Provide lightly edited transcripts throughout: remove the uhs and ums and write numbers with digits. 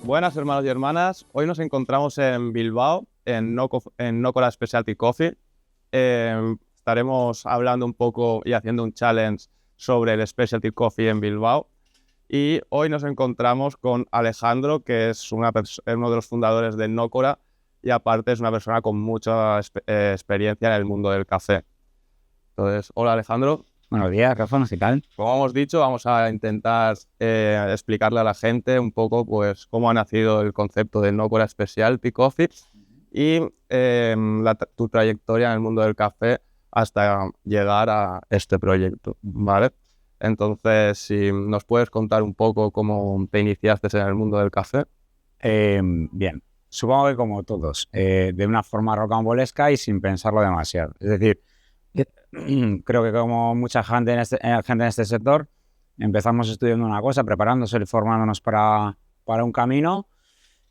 Buenas hermanos y hermanas, hoy nos encontramos en Bilbao, en Nócora Specialty Coffee. Estaremos hablando un poco y haciendo un challenge sobre el Specialty Coffee en Bilbao. Y hoy nos encontramos con Alejandro, que es uno de los fundadores de Nócora y aparte es una persona con mucha experiencia en el mundo del café. Entonces, hola Alejandro. Buenos días, Rafa, ¿qué tal? Como hemos dicho, vamos a intentar explicarle a la gente un poco pues, cómo ha nacido el concepto de Nócora Specialty Coffee y tu trayectoria en el mundo del café hasta llegar a este proyecto, ¿vale? Entonces, si nos puedes contar un poco cómo te iniciaste en el mundo del café. Bien, supongo que como todos, de una forma rocambolesca y sin pensarlo demasiado. Es decir, creo que como mucha gente en este sector, empezamos estudiando una cosa, preparándose y formándonos para un camino.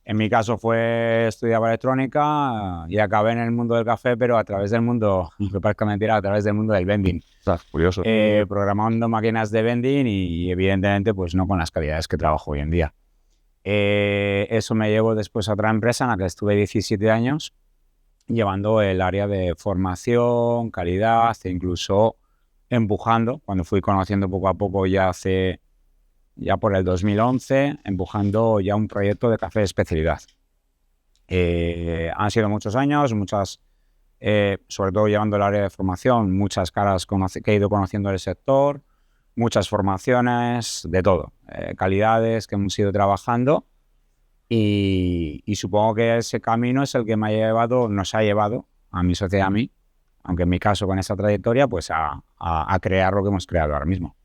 En mi caso fue estudiar electrónica y acabé en el mundo del café, pero a través del mundo, aunque parezca mentira, a través del mundo del vending. Curioso. Programando máquinas de vending y evidentemente pues no con las calidades que trabajo hoy en día. Eso me llevó después a otra empresa en la que estuve 17 años, llevando el área de formación, calidad e incluso empujando, cuando fui conociendo poco a poco ya por el 2011, empujando ya un proyecto de café de especialidad. Han sido muchos años, sobre todo llevando el área de formación, muchas caras que he ido conociendo del sector, muchas formaciones, de todo, calidades que hemos ido trabajando. Y supongo que ese camino es el que nos ha llevado, a mi socio y a mí, aunque en mi caso con esa trayectoria, pues a crear lo que hemos creado ahora mismo.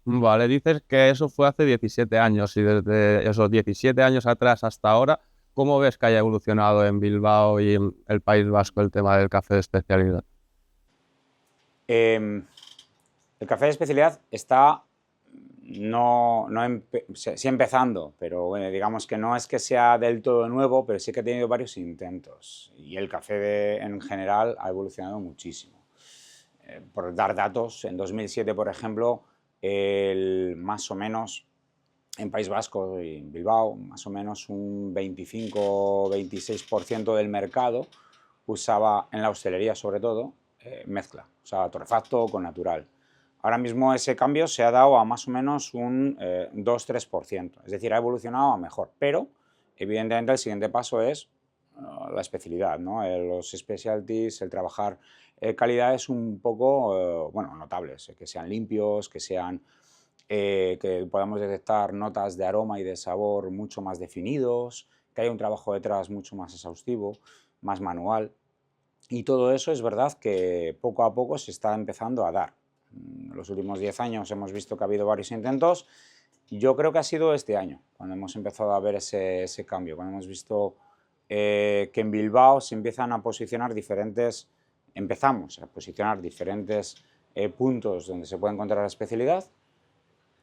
Vale, dices que eso fue hace 17 años y desde esos 17 años atrás hasta ahora, ¿cómo ves que haya evolucionado en Bilbao y en el País Vasco el tema del café de especialidad? El café de especialidad está sí empezando, pero bueno, digamos que no es que sea del todo nuevo, pero sí que ha tenido varios intentos y el café en general ha evolucionado muchísimo. Por dar datos, en 2007, por ejemplo, más o menos en País Vasco y en Bilbao, más o menos un 25-26% del mercado usaba, en la hostelería sobre todo, mezcla, o sea, torrefacto con natural. Ahora mismo ese cambio se ha dado a más o menos un 2-3%, es decir, ha evolucionado a mejor, pero evidentemente el siguiente paso es la especialidad, ¿no? Los specialties, el trabajar calidades un poco, notables, que sean limpios, que podamos detectar notas de aroma y de sabor mucho más definidos, que haya un trabajo detrás mucho más exhaustivo, más manual. Y todo eso es verdad que poco a poco se está empezando a dar. En los últimos 10 años hemos visto que ha habido varios intentos. Yo creo que ha sido este año cuando hemos empezado a ver ese cambio, cuando hemos visto que en Bilbao se empezamos a posicionar diferentes puntos donde se puede encontrar la especialidad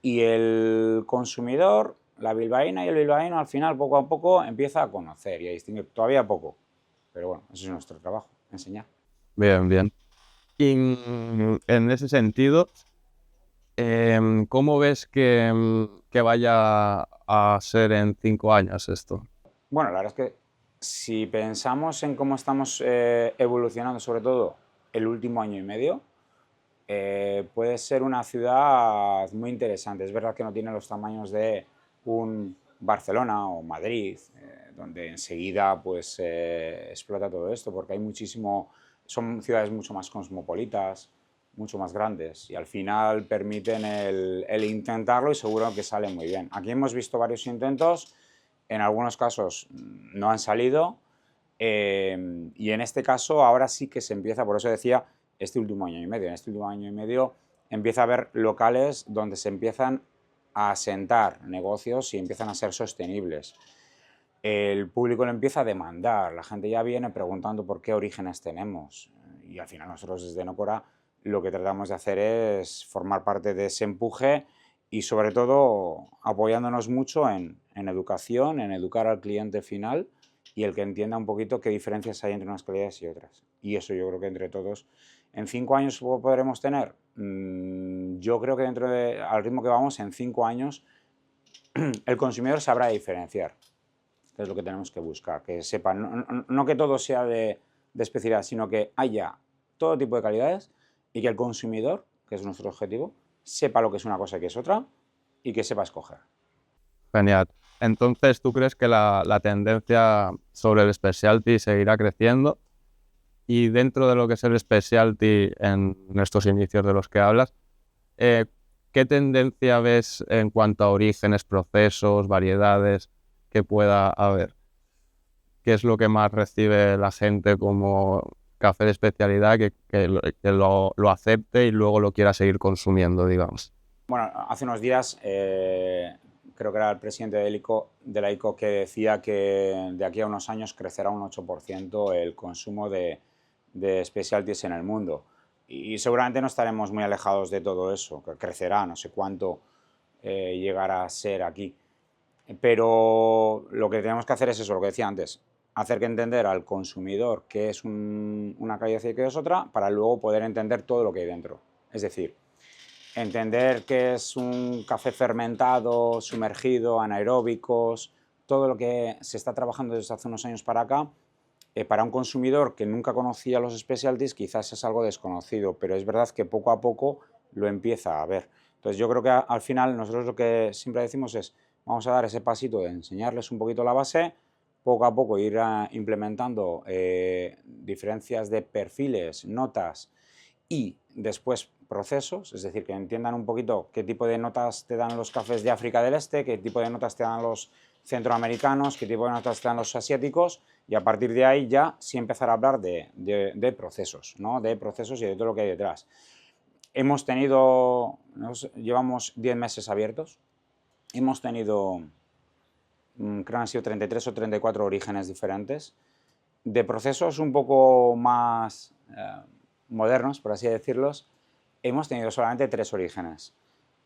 y el consumidor, la bilbaína y el bilbaíno al final poco a poco empieza a conocer y a distinguir, todavía poco, pero bueno, ese es nuestro trabajo, enseñar. Bien, bien. Y en ese sentido, ¿cómo ves que vaya a ser en 5 años esto? Bueno, la verdad es que si pensamos en cómo estamos evolucionando, sobre todo el último año y medio, puede ser una ciudad muy interesante. Es verdad que no tiene los tamaños de un Barcelona o Madrid, donde enseguida pues, explota todo esto, porque son ciudades mucho más cosmopolitas, mucho más grandes y al final permiten el intentarlo y seguro que sale muy bien. Aquí hemos visto varios intentos, en algunos casos no han salido y en este caso ahora sí que se empieza, por eso decía, este último año y medio. En este último año y medio empieza a haber locales donde se empiezan a asentar negocios y empiezan a ser sostenibles. El público lo empieza a demandar, la gente ya viene preguntando por qué orígenes tenemos y al final nosotros desde Nócora lo que tratamos de hacer es formar parte de ese empuje y sobre todo apoyándonos mucho en educación, en educar al cliente final y el que entienda un poquito qué diferencias hay entre unas calidades y otras. Y eso yo creo que entre todos, ¿en 5 años podremos tener? Yo creo que al ritmo que vamos, en 5 años el consumidor sabrá diferenciar, que es lo que tenemos que buscar, que sepan, no que todo sea de especialidad, sino que haya todo tipo de calidades y que el consumidor, que es nuestro objetivo, sepa lo que es una cosa y que es otra y que sepa escoger. Genial. Entonces, ¿tú crees que la tendencia sobre el specialty seguirá creciendo? Y dentro de lo que es el specialty en estos inicios de los que hablas, ¿qué tendencia ves en cuanto a orígenes, procesos, variedades que pueda haber? ¿Qué es lo que más recibe la gente como café de especialidad que lo acepte y luego lo quiera seguir consumiendo, digamos? Bueno, hace unos días creo que era el presidente de la ICO que decía que de aquí a unos años crecerá un 8% el consumo de specialties en el mundo. Y seguramente no estaremos muy alejados de todo eso, que crecerá, no sé cuánto llegará a ser aquí. Pero lo que tenemos que hacer es eso, lo que decía antes, hacer que entender al consumidor qué es una calidad y qué es otra, para luego poder entender todo lo que hay dentro. Es decir, entender qué es un café fermentado, sumergido, anaeróbicos, todo lo que se está trabajando desde hace unos años para acá, para un consumidor que nunca conocía los specialties quizás es algo desconocido, pero es verdad que poco a poco lo empieza a ver. Entonces yo creo que al final nosotros lo que siempre decimos es vamos a dar ese pasito de enseñarles un poquito la base, poco a poco ir implementando diferencias de perfiles, notas y después procesos, es decir, que entiendan un poquito qué tipo de notas te dan los cafés de África del Este, qué tipo de notas te dan los centroamericanos, qué tipo de notas te dan los asiáticos, y a partir de ahí ya sí empezar a hablar de procesos, ¿no? De procesos y de todo lo que hay detrás. Llevamos 10 meses abiertos, hemos tenido, creo que han sido 33 o 34 orígenes diferentes, de procesos un poco más modernos, por así decirlos, hemos tenido solamente 3 orígenes.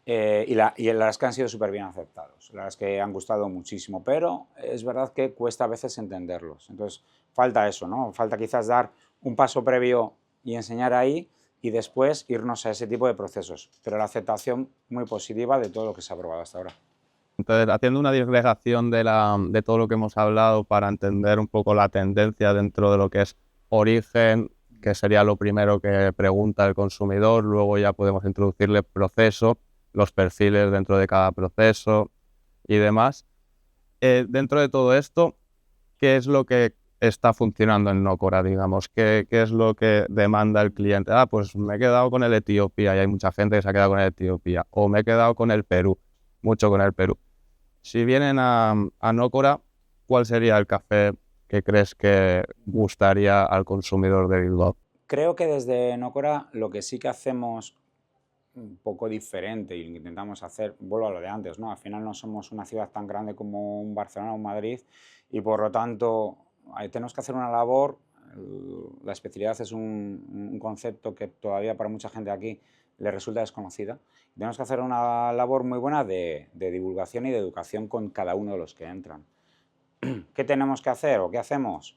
Y las que han sido súper bien aceptados, las que han gustado muchísimo, pero es verdad que cuesta a veces entenderlos. Entonces, falta eso, ¿no? Falta quizás dar un paso previo y enseñar ahí y después irnos a ese tipo de procesos. Pero la aceptación muy positiva de todo lo que se ha probado hasta ahora. Entonces, haciendo una disgregación de todo lo que hemos hablado para entender un poco la tendencia dentro de lo que es origen, que sería lo primero que pregunta el consumidor, luego ya podemos introducirle proceso, los perfiles dentro de cada proceso y demás. Dentro de todo esto, ¿qué es lo que está funcionando en Nócora, digamos? ¿Qué es lo que demanda el cliente? Ah, pues me he quedado con el Etiopía y hay mucha gente que se ha quedado con el Etiopía. O me he quedado con el Perú, mucho con el Perú. Si vienen a Nócora, ¿cuál sería el café que crees que gustaría al consumidor de Bilbao? Creo que desde Nócora lo que sí que hacemos un poco diferente y intentamos hacer, vuelvo a lo de antes, ¿no? Al final no somos una ciudad tan grande como un Barcelona o un Madrid y por lo tanto tenemos que hacer una labor. La especialidad es un concepto que todavía para mucha gente aquí le resulta desconocida. Tenemos que hacer una labor muy buena de divulgación y de educación con cada uno de los que entran. ¿Qué tenemos que hacer o qué hacemos?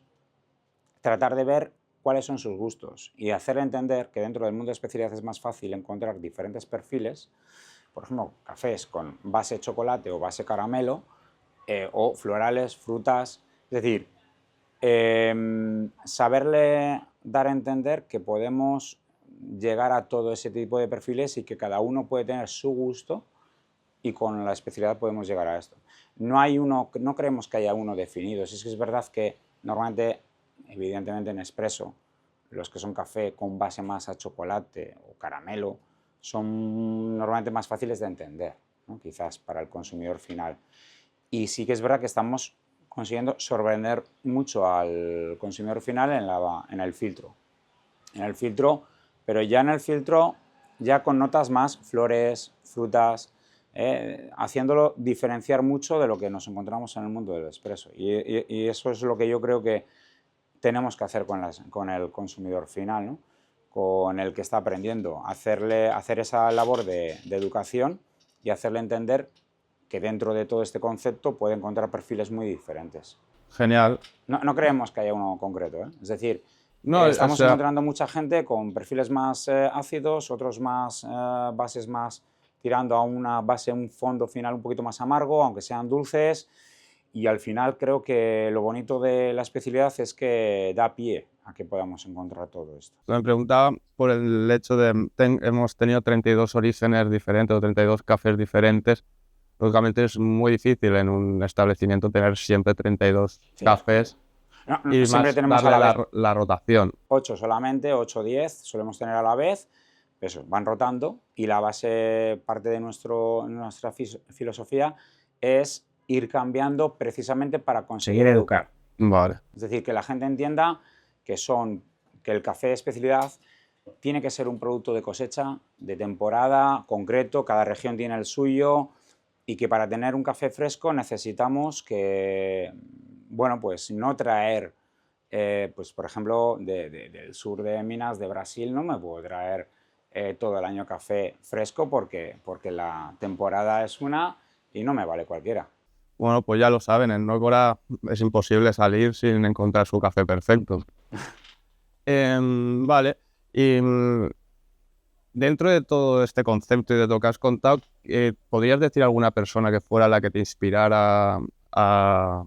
Tratar de ver cuáles son sus gustos y hacer entender que dentro del mundo de especialidad es más fácil encontrar diferentes perfiles, por ejemplo, cafés con base chocolate o base caramelo, o florales, frutas, es decir, saberle dar a entender que podemos llegar a todo ese tipo de perfiles y que cada uno puede tener su gusto y con la especialidad podemos llegar a esto. No creemos que haya uno definido, es verdad que normalmente, evidentemente en expreso, los que son café con base más a chocolate o caramelo son normalmente más fáciles de entender, ¿no? Quizás para el consumidor final. Y sí que es verdad que estamos consiguiendo sorprender mucho al consumidor final en el filtro. En el filtro, pero ya en el filtro, ya con notas más flores, frutas, haciéndolo diferenciar mucho de lo que nos encontramos en el mundo del expreso. Y eso es lo que yo creo que tenemos que hacer con el consumidor final, ¿no? con el que está aprendiendo, hacer esa labor de educación y hacerle entender que dentro de todo este concepto puede encontrar perfiles muy diferentes. Genial. No creemos que haya uno concreto, ¿eh? Es decir, No, o estamos sea, encontrando mucha gente con perfiles más ácidos, otros más bases más tirando a una base, un fondo final un poquito más amargo, aunque sean dulces. Y al final creo que lo bonito de la especialidad es que da pie a que podamos encontrar todo esto. me preguntaba por el hecho de hemos tenido 32 orígenes diferentes o 32 cafés diferentes. Lógicamente es muy difícil en un establecimiento tener siempre 32 Sí. cafés y Siempre más tenemos a darle la vez la rotación. 8 solamente, 8 o 10 solemos tener a la vez. Eso, van rotando y la base, parte de nuestra filosofía es ir cambiando precisamente para conseguir educar. Vale. Es decir, que la gente entienda que el café de especialidad tiene que ser un producto de cosecha, de temporada, concreto, cada región tiene el suyo y que para tener un café fresco necesitamos que, bueno, pues no traer, pues por ejemplo, del sur de Minas, de Brasil, no me puedo traer todo el año café fresco porque la temporada es una y no me vale cualquiera. Bueno, pues ya lo saben, en Nócora es imposible salir sin encontrar su café perfecto. Vale, y dentro de todo este concepto y de lo que has contado, ¿podrías decir alguna persona que fuera la que te inspirara a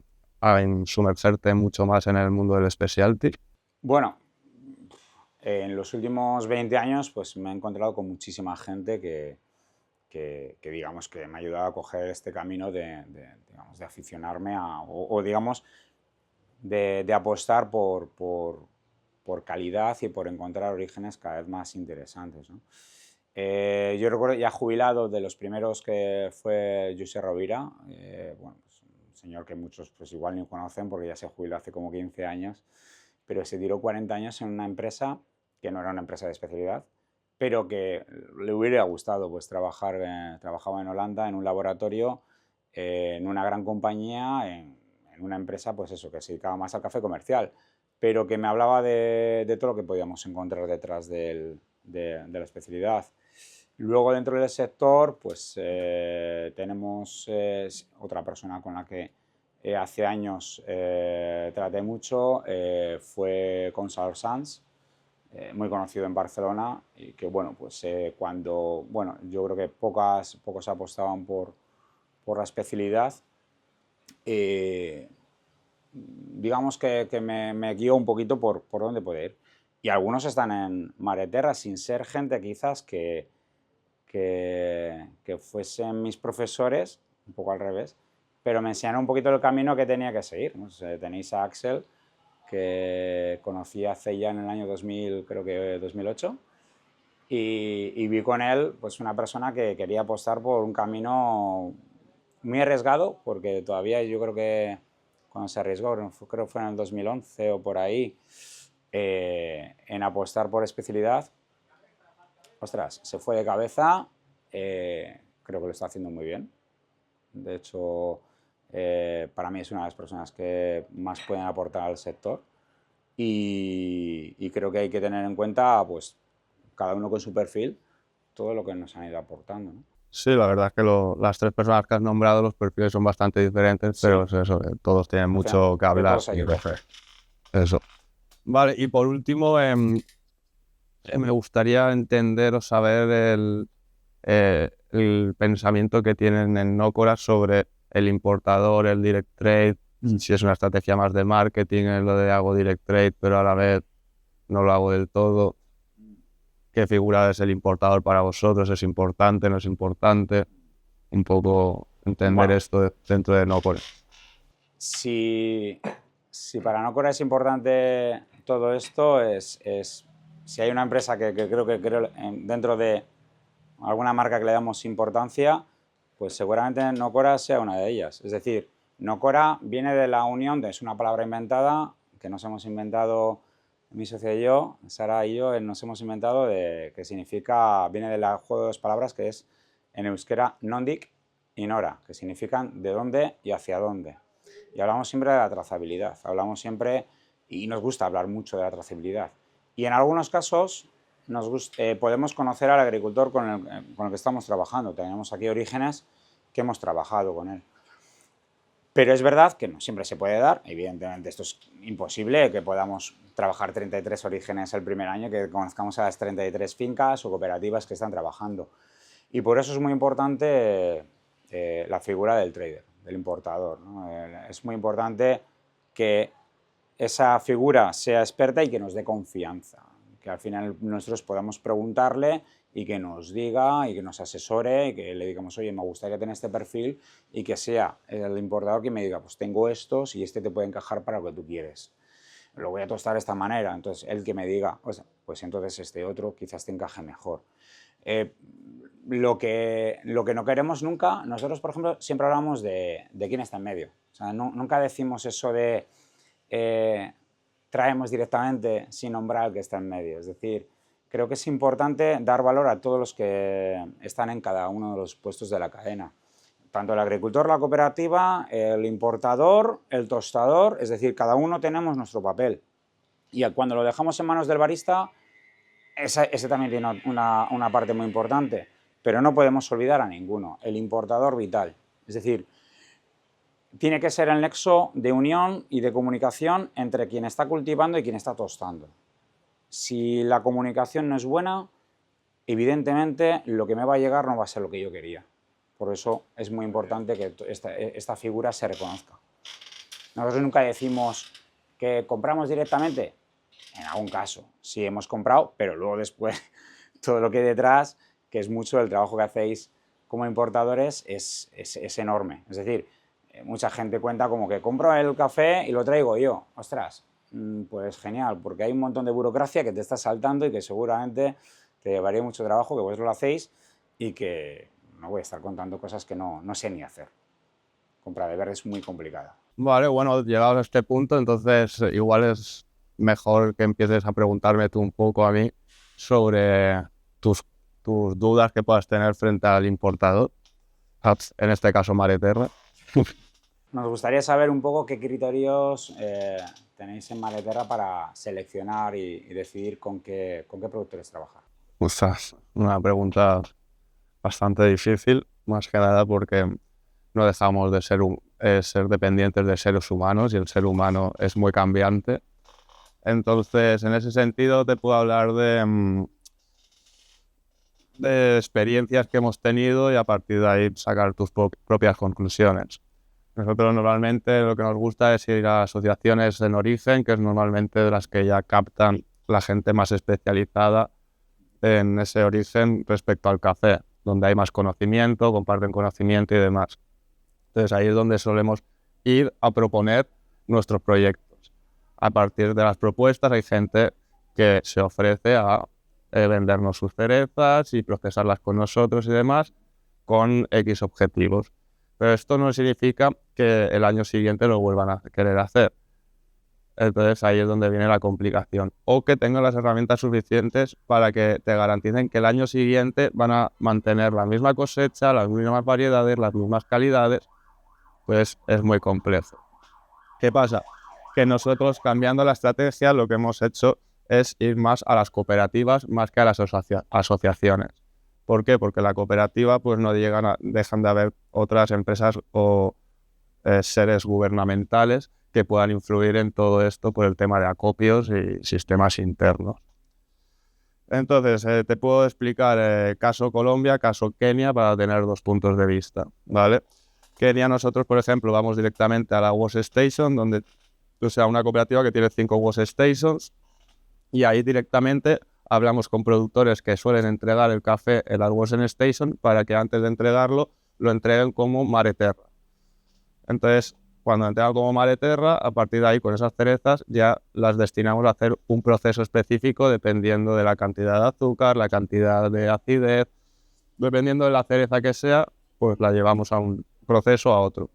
sumergirte mucho más en el mundo del specialty? Bueno, en los últimos 20 años pues me he encontrado con muchísima gente que digamos que me ha ayudado a coger este camino digamos, de aficionarme o digamos de apostar por calidad y por encontrar orígenes cada vez más interesantes, ¿no? Yo recuerdo ya jubilado, de los primeros que fue José Rovira, bueno, pues un señor que muchos pues igual ni conocen porque ya se jubiló hace como 15 años, pero se tiró 40 años en una empresa que no era una empresa de especialidad, pero que le hubiera gustado pues trabajar, trabajaba en Holanda en un laboratorio, en una gran compañía, en una empresa pues eso, que se dedicaba más al café comercial, pero que me hablaba de todo lo que podíamos encontrar detrás de la especialidad. Luego dentro del sector pues tenemos otra persona con la que hace años traté mucho, fue Gonzalo Sanz, muy conocido en Barcelona y que bueno, pues cuando, bueno, yo creo que pocos apostaban por la especialidad, digamos que me guió un poquito por dónde poder ir. Y algunos están en Mareterra sin ser gente quizás que fuesen mis profesores, un poco al revés, pero me enseñaron un poquito el camino que tenía que seguir, ¿no? Tenéis a Axel, que conocí hace ya en el año 2000, creo que 2008, y vi con él pues una persona que quería apostar por un camino muy arriesgado, porque todavía yo creo que cuando se arriesgó, creo que fue en el 2011 o por ahí, en apostar por especialidad, ostras, se fue de cabeza, creo que lo está haciendo muy bien. De hecho, para mí es una de las personas que más pueden aportar al sector y creo que hay que tener en cuenta, pues, cada uno con su perfil, todo lo que nos han ido aportando, ¿no? Sí, la verdad es que las tres personas que has nombrado, los perfiles son bastante diferentes, Sí. pero es eso, todos tienen mucho que hablar. Todos hay que coger. Eso. Vale, y por último, me gustaría entender o saber el pensamiento que tienen en Nócora sobre el importador, el direct trade, si es una estrategia más de marketing, es lo de hago direct trade, pero a la vez no lo hago del todo. ¿Qué figura es el importador para vosotros? ¿Es importante, no es importante? Un poco entender esto dentro de Nócora. Si para Nócora es importante todo esto, si hay una empresa que creo dentro de alguna marca que le damos importancia, pues seguramente Nócora sea una de ellas. Es decir, Nócora viene de la unión, es una palabra inventada que nos hemos inventado mi socia y yo, Sara y yo, nos hemos inventado, que significa, viene del juego de dos palabras que es en euskera nondik y nora, que significan de dónde y hacia dónde. Y hablamos siempre de la trazabilidad, hablamos siempre, y nos gusta hablar mucho de la trazabilidad. Y en algunos casos podemos conocer al agricultor con el que estamos trabajando. Tenemos aquí orígenes que hemos trabajado con él. Pero es verdad que no siempre se puede dar, evidentemente esto es imposible, que podamos trabajar 33 orígenes el primer año, que conozcamos a las 33 fincas o cooperativas que están trabajando. Y por eso es muy importante la figura del trader, del importador, ¿no? Es muy importante que esa figura sea experta y que nos dé confianza, que al final nosotros podamos preguntarle y que nos diga y que nos asesore y que le digamos, oye, me gustaría tener este perfil, y que sea el importador que me diga, pues tengo estos y este te puede encajar para lo que tú quieres. Lo voy a tostar de esta manera, entonces él que me diga, pues entonces este otro quizás te encaje mejor. Lo que no queremos nunca, nosotros por ejemplo siempre hablamos de quién está en medio. O sea, nunca decimos eso de traemos directamente sin nombrar al que está en medio. Es decir, creo que es importante dar valor a todos los que están en cada uno de los puestos de la cadena. Tanto el agricultor, la cooperativa, el importador, el tostador, es decir, cada uno tenemos nuestro papel. Y cuando lo dejamos en manos del barista, ese también tiene una parte muy importante, pero no podemos olvidar a ninguno, el importador vital. Es decir, tiene que ser el nexo de unión y de comunicación entre quien está cultivando y quien está tostando. Si la comunicación no es buena, evidentemente lo que me va a llegar no va a ser lo que yo quería. Por eso es muy importante que esta figura se reconozca. Nosotros nunca decimos que compramos directamente. En algún caso, sí hemos comprado, pero luego después todo lo que hay detrás, que es mucho del trabajo que hacéis como importadores, es enorme. Es decir, mucha gente cuenta como que compro el café y lo traigo yo. Ostras, pues genial, porque hay un montón de burocracia que te está saltando y que seguramente te llevaría mucho trabajo, que vosotros lo hacéis, y que no voy a estar contando cosas que no sé ni hacer. Compra de verde es muy complicada. Vale, bueno, llegados a este punto, entonces igual es mejor que empieces a preguntarme tú un poco a mí sobre tus dudas que puedas tener frente al importador, en este caso Mareterra. Nos gustaría saber un poco qué criterios tenéis en Mareterra para seleccionar y decidir con qué productores trabajar. Ostras, una pregunta bastante difícil, más que nada porque no dejamos de ser dependientes de seres humanos y el ser humano es muy cambiante. Entonces, en ese sentido, te puedo hablar de experiencias que hemos tenido y a partir de ahí sacar tus propias conclusiones. Nosotros normalmente lo que nos gusta es ir a asociaciones en origen, que es normalmente de las que ya captan la gente más especializada en ese origen respecto al café, donde hay más conocimiento, comparten conocimiento y demás. Entonces ahí es donde solemos ir a proponer nuestros proyectos. A partir de las propuestas hay gente que se ofrece a vendernos sus cerezas y procesarlas con nosotros y demás con X objetivos. Pero esto no significa que el año siguiente lo vuelvan a querer hacer. Entonces ahí es donde viene la complicación. O que tengan las herramientas suficientes para que te garanticen que el año siguiente van a mantener la misma cosecha, las mismas variedades, las mismas calidades. Pues es muy complejo. ¿Qué pasa? Que nosotros, cambiando la estrategia, lo que hemos hecho es ir más a las cooperativas más que a las asociaciones. ¿Por qué? Porque la cooperativa pues no dejan de haber otras empresas o seres gubernamentales que puedan influir en todo esto por el tema de acopios y sistemas internos. Entonces, te puedo explicar caso Colombia, caso Kenia, para tener dos puntos de vista, ¿vale? Kenia, nosotros, por ejemplo, vamos directamente a la wash station, donde, o sea, una cooperativa que tiene 5 wash stations, y ahí directamente hablamos con productores que suelen entregar el café en la wash station para que antes de entregarlo lo entreguen como Mareterra. Entonces, cuando entregan como Mareterra, a partir de ahí, con esas cerezas, ya las destinamos a hacer un proceso específico dependiendo de la cantidad de azúcar, la cantidad de acidez, dependiendo de la cereza que sea, pues la llevamos a un proceso a otro.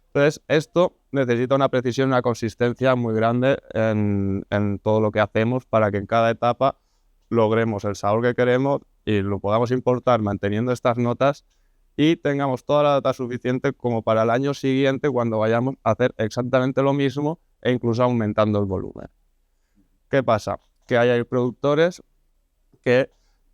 Entonces, esto necesita una precisión y una consistencia muy grande en todo lo que hacemos para que en cada etapa logremos el sabor que queremos y lo podamos importar manteniendo estas notas y tengamos toda la data suficiente como para el año siguiente cuando vayamos a hacer exactamente lo mismo e incluso aumentando el volumen. ¿Qué pasa? Que hay productores que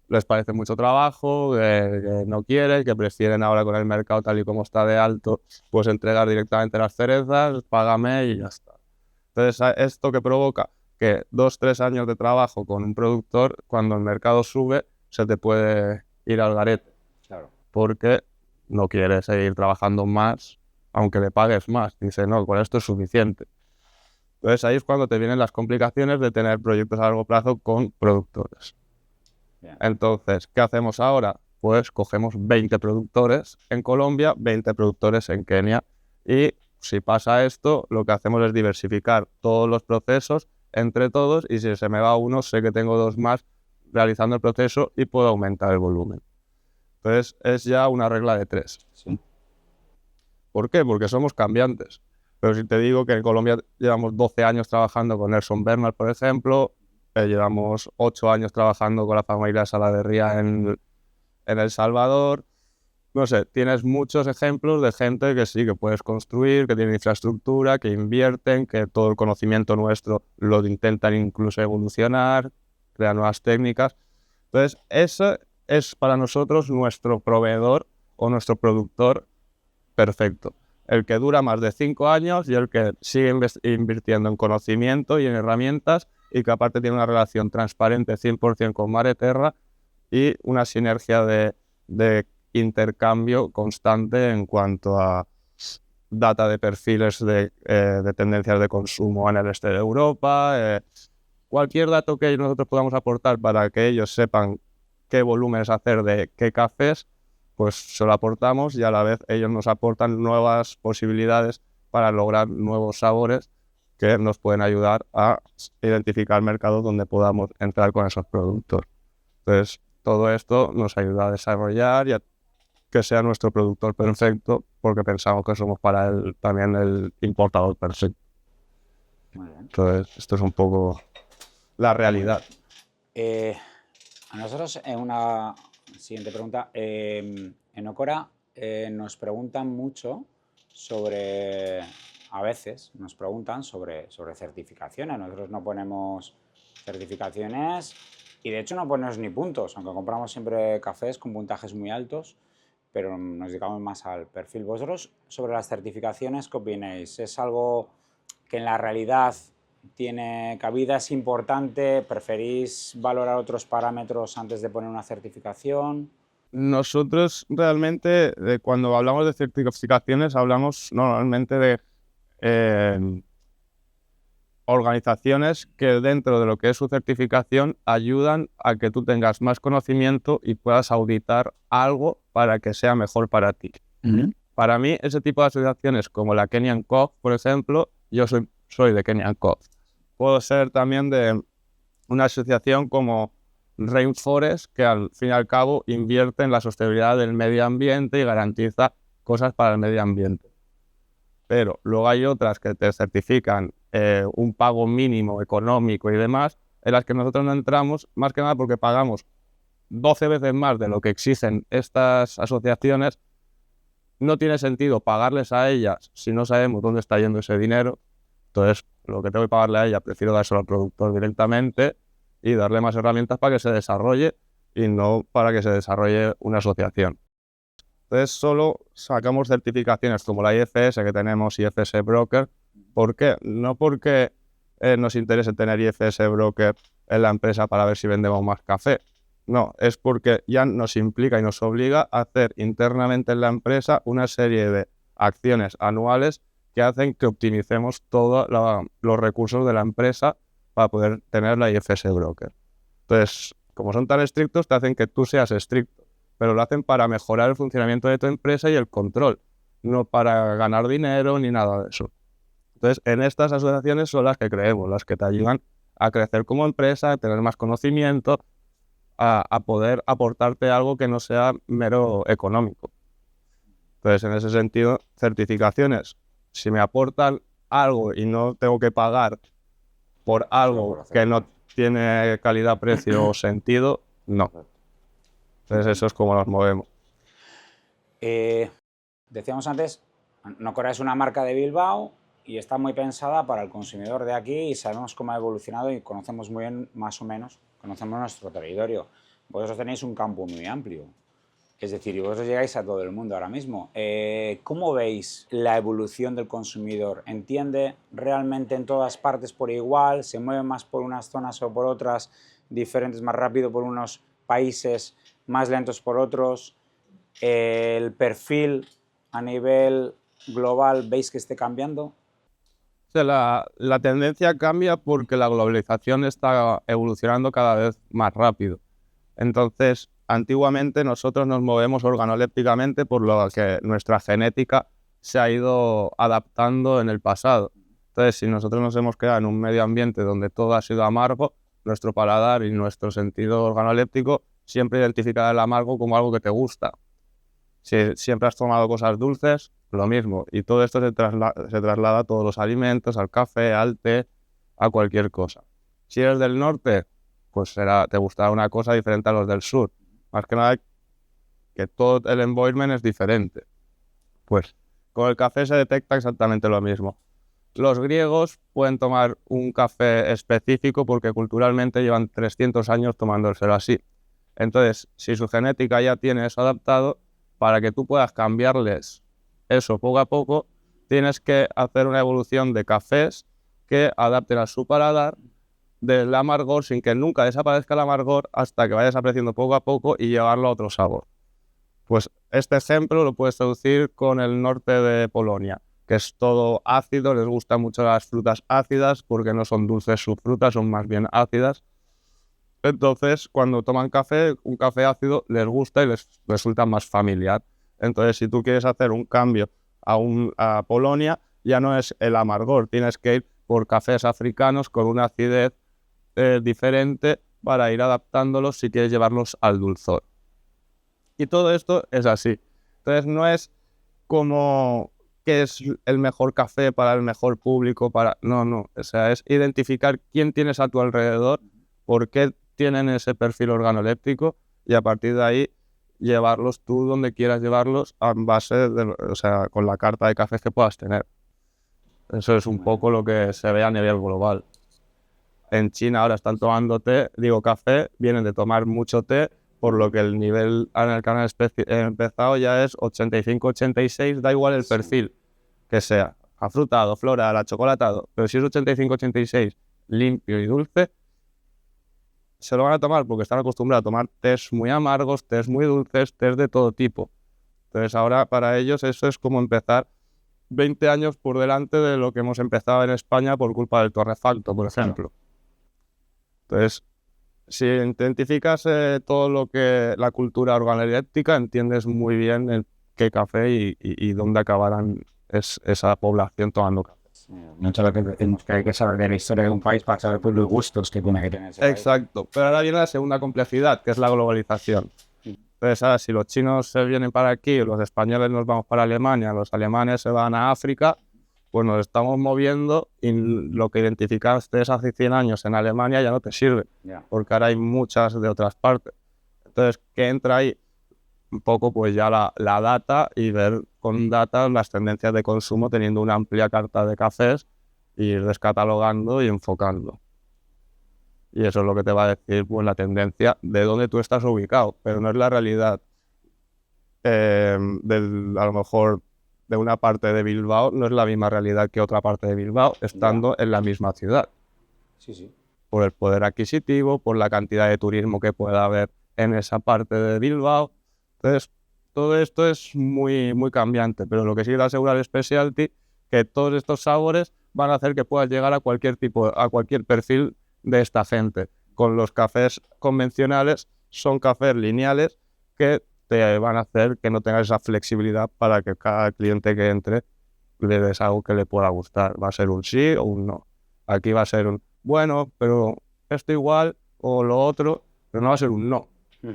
les parece mucho trabajo, que no quieren, que prefieren ahora con el mercado tal y como está de alto, pues entregar directamente las cerezas, págame y ya está. Entonces, ¿esto que provoca? Que 2-3 años de trabajo con un productor, cuando el mercado sube, se te puede ir al garete. Claro. Porque no quiere seguir trabajando más, aunque le pagues más. Dice, no, con esto es suficiente. Entonces ahí es cuando te vienen las complicaciones de tener proyectos a largo plazo con productores. Bien. Entonces, ¿qué hacemos ahora? Pues cogemos 20 productores en Colombia, 20 productores en Kenia. Y si pasa esto, lo que hacemos es diversificar todos los procesos entre todos, y si se me va uno, sé que tengo 2 más realizando el proceso y puedo aumentar el volumen. Entonces es ya una regla de 3. Sí. ¿Por qué? Porque somos cambiantes. Pero si te digo que en Colombia llevamos 12 años trabajando con Nelson Bernal, por ejemplo, llevamos 8 años trabajando con la familia Salaverría en El Salvador, no sé, tienes muchos ejemplos de gente que sí, que puedes construir, que tiene infraestructura, que invierten, que todo el conocimiento nuestro lo intentan incluso evolucionar, crear nuevas técnicas. Entonces, ese es para nosotros nuestro proveedor o nuestro productor perfecto. El que dura más de 5 años y el que sigue invirtiendo en conocimiento y en herramientas, y que aparte tiene una relación transparente 100% con Mare Terra y una sinergia de intercambio constante en cuanto a data de perfiles de tendencias de consumo en el este de Europa, cualquier dato que nosotros podamos aportar para que ellos sepan qué volúmenes hacer de qué cafés, pues se lo aportamos, y a la vez ellos nos aportan nuevas posibilidades para lograr nuevos sabores que nos pueden ayudar a identificar mercados donde podamos entrar con esos productos. Entonces, todo esto nos ayuda a desarrollar y a que sea nuestro productor perfecto, porque pensamos que somos para él también el importador perfecto. Muy bien. Entonces, esto es un poco la realidad. A nosotros, en una siguiente pregunta, en Ocora nos preguntan mucho sobre, a veces nos preguntan sobre certificaciones. Nosotros no ponemos certificaciones y de hecho no ponemos ni puntos, aunque compramos siempre cafés con puntajes muy altos, pero nos dedicamos más al perfil. Vosotros, sobre las certificaciones, ¿qué opináis? ¿Es algo que en la realidad tiene cabida, es importante? ¿Preferís valorar otros parámetros antes de poner una certificación? Nosotros realmente, cuando hablamos de certificaciones, hablamos normalmente de organizaciones que dentro de lo que es su certificación ayudan a que tú tengas más conocimiento y puedas auditar algo para que sea mejor para ti. Para mí, ese tipo de asociaciones como la Kenyan Coffee, por ejemplo, yo soy de Kenyan Coffee. Puedo ser también de una asociación como Rainforest, que al fin y al cabo invierte en la sostenibilidad del medio ambiente y garantiza cosas para el medio ambiente. Pero luego hay otras que te certifican un pago mínimo económico y demás, en las que nosotros no entramos, más que nada porque pagamos 12 veces más de lo que exigen estas asociaciones. No tiene sentido pagarles a ellas si no sabemos dónde está yendo ese dinero. Entonces, lo que tengo que pagarle a ella, prefiero dárselo al productor directamente y darle más herramientas para que se desarrolle y no para que se desarrolle una asociación. Entonces, solo sacamos certificaciones como la IFS que tenemos, IFS Broker. ¿Por qué? No porque nos interese tener IFS Broker en la empresa para ver si vendemos más café. No, es porque ya nos implica y nos obliga a hacer internamente en la empresa una serie de acciones anuales que hacen que optimicemos todos los recursos de la empresa para poder tener la IFS Broker. Entonces, como son tan estrictos, te hacen que tú seas estricto, pero lo hacen para mejorar el funcionamiento de tu empresa y el control, no para ganar dinero ni nada de eso. Entonces, en estas asociaciones son las que creemos, las que te ayudan a crecer como empresa, a tener más conocimiento, a poder aportarte algo que no sea mero económico. Entonces, en ese sentido, certificaciones, si me aportan algo y no tengo que pagar por algo que no tiene calidad, precio o sentido, no. Entonces, eso es como nos movemos. Decíamos antes, Nocora es una marca de Bilbao y está muy pensada para el consumidor de aquí, y sabemos cómo ha evolucionado y conocemos muy bien más o menos conocemos nuestro territorio. Vosotros tenéis un campo muy amplio. Es decir, y vosotros llegáis a todo el mundo ahora mismo. ¿Cómo veis la evolución del consumidor? ¿Entiende realmente en todas partes por igual? ¿Se mueve más por unas zonas o por otras diferentes, más rápido por unos países, más lentos por otros? ¿El perfil a nivel global veis que esté cambiando? O sea, la tendencia cambia porque la globalización está evolucionando cada vez más rápido. Entonces, antiguamente nosotros nos movemos organolépticamente por lo que nuestra genética se ha ido adaptando en el pasado. Entonces, si nosotros nos hemos quedado en un medio ambiente donde todo ha sido amargo, nuestro paladar y nuestro sentido organoléptico siempre identificará el amargo como algo que te gusta. Si siempre has tomado cosas dulces, lo mismo. Y todo esto se traslada a todos los alimentos, al café, al té, a cualquier cosa. Si eres del norte, pues te gustará una cosa diferente a los del sur. Más que nada que todo el environment es diferente. Pues con el café se detecta exactamente lo mismo. Los griegos pueden tomar un café específico porque culturalmente llevan 300 años tomándoselo así. Entonces, si su genética ya tiene eso adaptado, para que tú puedas cambiarles eso poco a poco, tienes que hacer una evolución de cafés que adapten a su paladar del amargor sin que nunca desaparezca el amargor hasta que vaya desapareciendo poco a poco y llevarlo a otro sabor. Pues este ejemplo lo puedes traducir con el norte de Polonia, que es todo ácido, les gustan mucho las frutas ácidas porque no son dulces sus frutas, son más bien ácidas. Entonces, cuando toman café, un café ácido les gusta y les resulta más familiar. Entonces, si tú quieres hacer un cambio a Polonia, ya no es el amargor, tienes que ir por cafés africanos con una acidez diferente para ir adaptándolos si quieres llevarlos al dulzor. Y todo esto es así. Entonces, no es como qué es el mejor café para el mejor público, no. O sea, es identificar quién tienes a tu alrededor, por qué tienen ese perfil organoléptico y a partir de ahí llevarlos tú donde quieras llevarlos en base o sea, con la carta de cafés que puedas tener. Eso es un poco lo que se ve a nivel global. En China ahora están tomando café, vienen de tomar mucho té, por lo que el nivel en el que han empezado ya es 85-86, da igual el perfil que sea, afrutado, floral, achocolatado, pero si es 85-86, limpio y dulce, se lo van a tomar porque están acostumbrados a tomar tés muy amargos, tés muy dulces, tés de todo tipo. Entonces ahora para ellos eso es como empezar 20 años por delante de lo que hemos empezado en España por culpa del torrefacto, por ejemplo. Entonces, si identificas todo lo que la cultura organoléptica, entiendes muy bien el qué café y dónde acabarán esa población tomando café. Mucho lo que decimos que hay que saber de la historia de un país para saber pues, los gustos que tiene que tener ese país. Exacto, pero ahora viene la segunda complejidad, que es la globalización. Entonces, ahora, si los chinos se vienen para aquí, los españoles nos vamos para Alemania, los alemanes se van a África, pues nos estamos moviendo y lo que identificaste hace 100 años en Alemania ya no te sirve, porque ahora hay muchas de otras partes. Entonces, ¿qué entra ahí? Un poco pues ya la data y ver con data las tendencias de consumo teniendo una amplia carta de cafés y ir descatalogando y enfocando. Y eso es lo que te va a decir pues, la tendencia de dónde tú estás ubicado, pero no es la realidad a lo mejor de una parte de Bilbao, no es la misma realidad que otra parte de Bilbao, estando en la misma ciudad. Sí. Por el poder adquisitivo, por la cantidad de turismo que pueda haber en esa parte de Bilbao. Entonces, todo esto es muy, muy cambiante, pero lo que sí te asegura el Specialty que todos estos sabores van a hacer que puedas llegar a cualquier perfil de esta gente. Con los cafés convencionales son cafés lineales que te van a hacer que no tengas esa flexibilidad para que cada cliente que entre le des algo que le pueda gustar. Va a ser un sí o un no. Aquí va a ser un bueno, pero esto igual o lo otro, pero no va a ser un no.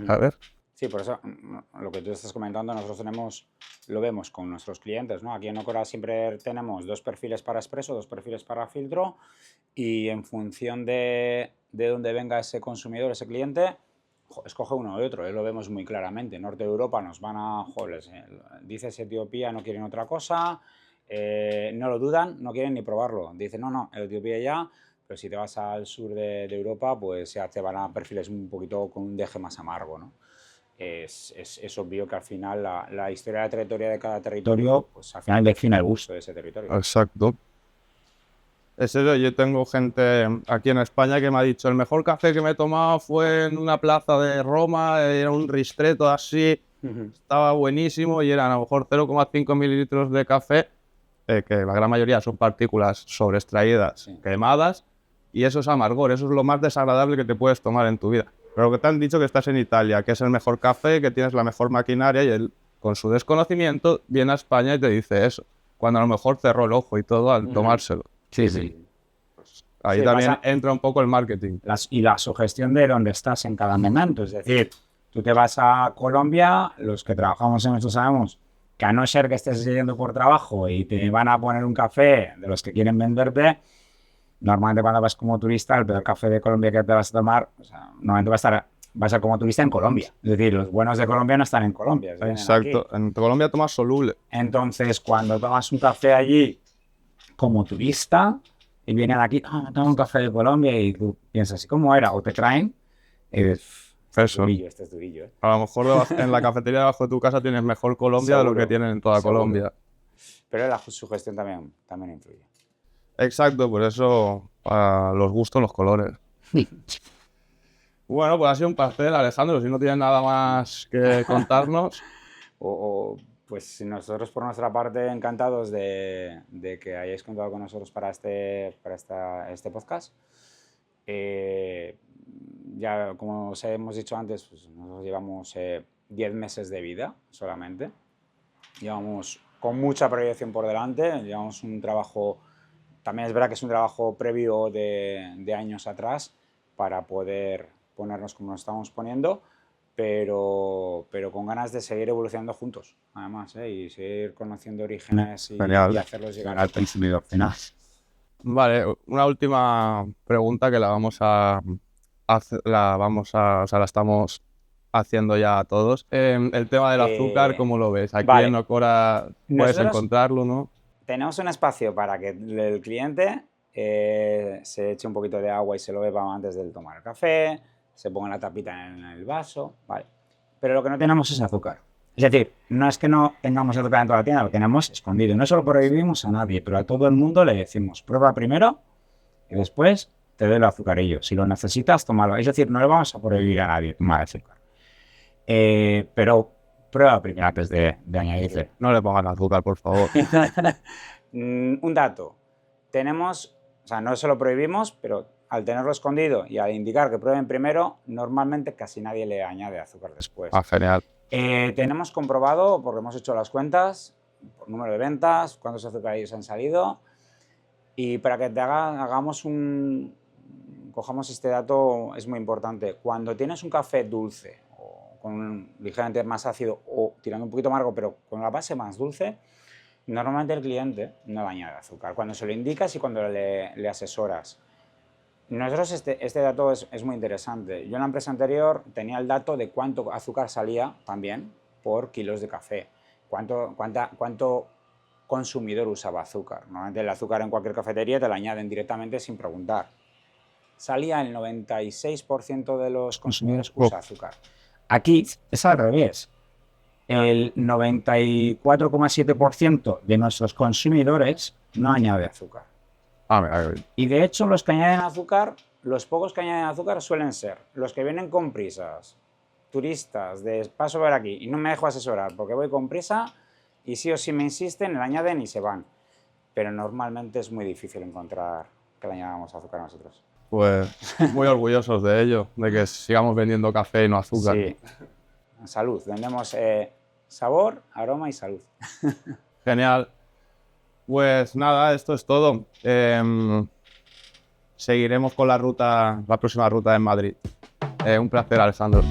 ¿Sabes? Sí, por eso lo que tú estás comentando, nosotros lo vemos con nuestros clientes, ¿no? Aquí en Ocora siempre tenemos 2 perfiles para expreso, 2 perfiles para filtro y en función de dónde venga ese consumidor, ese cliente, escoge uno o otro, lo vemos muy claramente. Norte de Europa nos van a, dices Etiopía, no quieren otra cosa, no lo dudan, no quieren ni probarlo. Dicen, no, Etiopía ya, pero si te vas al sur de Europa, pues ya te van a perfiles un poquito con un deje más amargo, ¿no? Es obvio que al final la historia de la trayectoria de cada territorio, pues al final define el gusto de ese territorio. Exacto. Es eso, yo tengo gente aquí en España que me ha dicho el mejor café que me he tomado fue en una plaza de Roma, era un ristretto así, estaba buenísimo y eran a lo mejor 0,5 mililitros de café, que la gran mayoría son partículas sobreextraídas, quemadas, y eso es amargor, eso es lo más desagradable que te puedes tomar en tu vida. Pero que te han dicho que estás en Italia, que es el mejor café, que tienes la mejor maquinaria y él, con su desconocimiento, viene a España y te dice eso, cuando a lo mejor cerró el ojo y todo al tomárselo. Sí, sí. Ahí Sí, también entra un poco el marketing. Y la sugestión de dónde estás en cada momento. Es decir, tú te vas a Colombia, los que trabajamos en esto sabemos que a no ser que estés yendo por trabajo y te van a poner un café de los que quieren venderte, normalmente cuando vas como turista, el peor café de Colombia que te vas a tomar, o sea, normalmente vas a ser como turista en Colombia. Es decir, los buenos de Colombia no están en Colombia. Exacto. Aquí. En Colombia tomas soluble. Entonces, cuando tomas un café allí como turista y vienen aquí, toma un café de Colombia y tú piensas, ¿y cómo era? O te traen y dices, este es durillo, ¿eh? A lo mejor en la cafetería debajo de tu casa tienes mejor Colombia de lo que tienen en toda Colombia. Pero la sugestión también influye. Exacto, por eso para los gustos, los colores. Bueno, pues ha sido un placer, Alejandro. Si no tienes nada más que contarnos. Pues nosotros por nuestra parte encantados de que hayáis contado con nosotros para este podcast. Ya como os hemos dicho antes, pues nosotros llevamos 10 meses de vida solamente. Llevamos con mucha proyección por delante, llevamos un trabajo, también es verdad que es un trabajo previo de años atrás para poder ponernos como nos estamos poniendo, pero con ganas de seguir evolucionando juntos, además, y seguir conociendo orígenes y hacerlos llegar al consumidor final. Vale, una última pregunta que la estamos haciendo ya a todos. El tema del azúcar, ¿cómo lo ves? Aquí en Ocora puedes encontrarlo, ¿no? Tenemos un espacio para que el cliente se eche un poquito de agua y se lo beba antes de tomar el café, se ponga la tapita en el vaso, vale. Pero lo que no tenemos es azúcar. Es decir, no es que no tengamos azúcar en toda la tienda, lo tenemos escondido. No se lo prohibimos a nadie, pero a todo el mundo le decimos, prueba primero y después te doy el azucarillo. Si lo necesitas, tómalo. Es decir, no le vamos a prohibir a nadie tomar azúcar. Pero prueba primero antes de añadirle. No le pongan azúcar, por favor. Un dato. No se lo prohibimos, pero al tenerlo escondido y al indicar que prueben primero, normalmente casi nadie le añade azúcar después. Genial. Tenemos comprobado, porque hemos hecho las cuentas, por número de ventas, cuántos azucarillos han salido, y para que cojamos este dato es muy importante. Cuando tienes un café dulce, o con ligeramente más ácido, o tirando un poquito amargo, pero con la base más dulce, normalmente el cliente no le añade azúcar. Cuando se lo indicas y cuando le asesoras. Nosotros este dato es muy interesante. Yo en la empresa anterior tenía el dato de cuánto azúcar salía también por kilos de café. Cuánto consumidor usaba azúcar. Normalmente el azúcar en cualquier cafetería te lo añaden directamente sin preguntar. Salía el 96% de los consumidores usa azúcar. Aquí es al revés. El 94,7% de nuestros consumidores no añade azúcar. Y de hecho los que añaden azúcar, los pocos que añaden azúcar suelen ser los que vienen con prisas, turistas, de paso por aquí, y no me dejo asesorar porque voy con prisa y sí o sí me insisten, le añaden y se van. Pero normalmente es muy difícil encontrar que le añadamos azúcar a nosotros. Pues muy orgullosos de ello, de que sigamos vendiendo café y no azúcar. Sí. Salud, vendemos sabor, aroma y salud. Genial. Pues nada, esto es todo. Seguiremos con la próxima ruta en Madrid. Un placer, Alejandro.